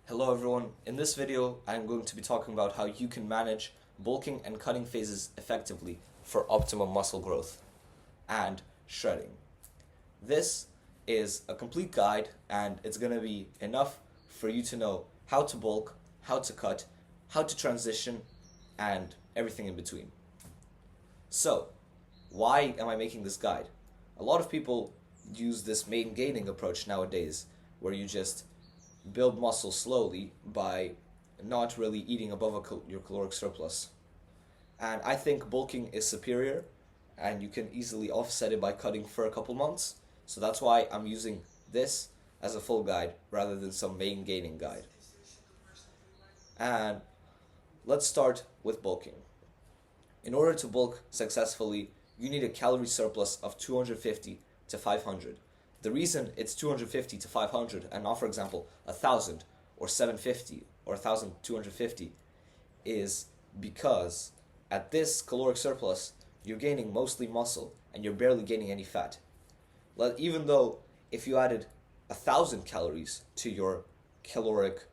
Hello everyone, in this video I'm going to be talking about how you can manage bulking and cutting phases effectively for optimum muscle growth and shredding. This is a complete guide and it's going to be enough for you to know how to bulk, how to cut, how to transition, and everything in between. So, why am I making this guide? A lot of people use this main gaining approach nowadays where you just build muscle slowly by not really eating above your caloric surplus. And I think bulking is superior and you can easily offset it by cutting for a couple months. So that's why I'm using this as a full guide rather than some main gaining guide. And let's start with bulking. In order to bulk successfully, you need a calorie surplus of 250 to 500. The reason it's 250 to 500 and not, for example, 1,000 or 750 or 1,250 is because at this caloric surplus, you're gaining mostly muscle and you're barely gaining any fat. Even though if you added 1,000 calories to your caloric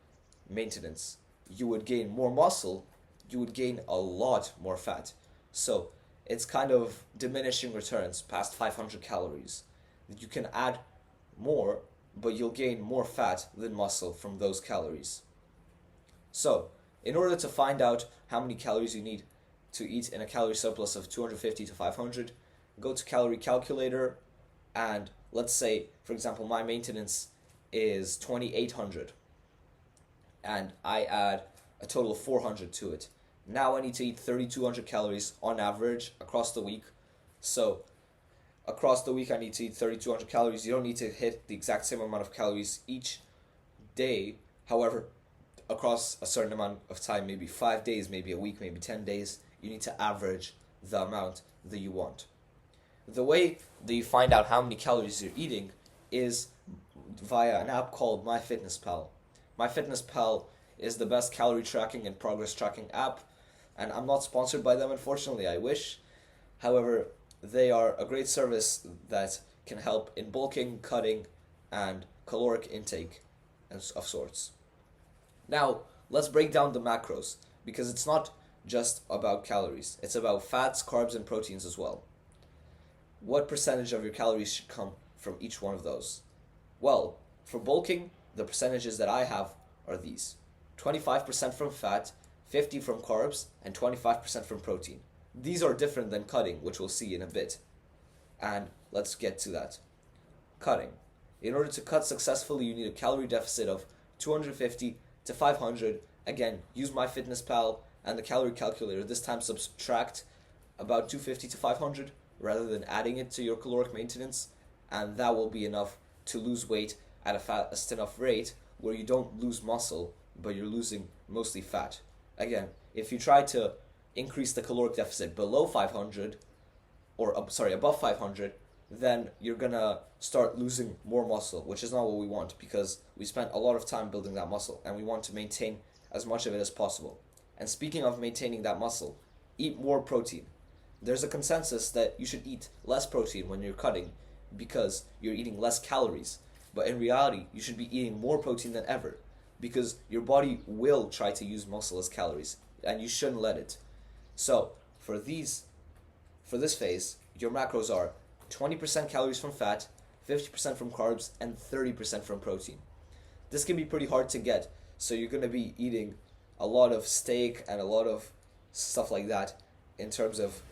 maintenance, you would gain more muscle, you would gain a lot more fat. So it's kind of diminishing returns past 500 calories. You can add more, but you'll gain more fat than muscle from those calories. So, in order to find out how many calories you need to eat in a calorie surplus of 250 to 500, go to calorie calculator and let's say, for example, my maintenance is 2,800 and I add a total of 400 to it. Now I need to eat 3,200 calories on average across the week. So across the week I need to eat 3,200 calories. You don't need to hit the exact same amount of calories each day. However, across a certain amount of time, maybe 5 days, maybe a week, maybe 10 days, you need to average the amount that you want. The way that you find out how many calories you're eating is via an app called MyFitnessPal. MyFitnessPal is the best calorie tracking and progress tracking app, and I'm not sponsored by them, unfortunately. I wish. However, they are a great service that can help in bulking, cutting, and caloric intake of sorts. Now, let's break down the macros, because it's not just about calories. It's about fats, carbs, and proteins as well. What percentage of your calories should come from each one of those? Well, for bulking, the percentages that I have are these. 25% from fat, 50% from carbs, and 25% from protein. These are different than cutting, which we'll see in a bit. And let's get to that. Cutting. In order to cut successfully, you need a calorie deficit of 250 to 500. Again, use MyFitnessPal and the calorie calculator. This time subtract about 250 to 500 rather than adding it to your caloric maintenance. And that will be enough to lose weight at a fast enough rate where you don't lose muscle, but you're losing mostly fat. Again, if you try to increase the caloric deficit below 500, or above 500, then you're gonna start losing more muscle, which is not what we want because we spent a lot of time building that muscle and we want to maintain as much of it as possible. And speaking of maintaining that muscle, eat more protein. There's a consensus that you should eat less protein when you're cutting because you're eating less calories, but in reality you should be eating more protein than ever because your body will try to use muscle as calories and you shouldn't let it. So, for this phase, your macros are 20% calories from fat, 50% from carbs, and 30% from protein. This can be pretty hard to get, so you're going to be eating a lot of steak and a lot of stuff like that in terms of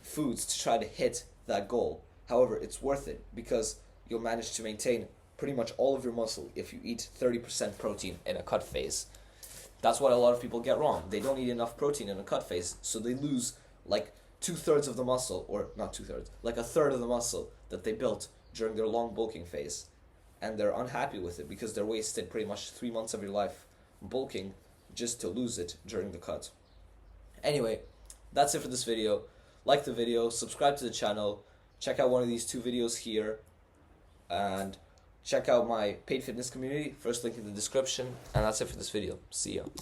foods to try to hit that goal. However, it's worth it because you'll manage to maintain pretty much all of your muscle if you eat 30% protein in a cut phase. That's what a lot of people get wrong. They don't eat enough protein in a cut phase, so they lose like 2/3 of the muscle, or not 2/3, like 1/3 of the muscle that they built during their long bulking phase. And they're unhappy with it because they're wasted pretty much 3 months of your life bulking just to lose it during the cut. Anyway, that's it for this video. Like the video, subscribe to the channel, check out one of these 2 videos here, and check out my paid fitness community, first link in the description, and that's it for this video. See ya.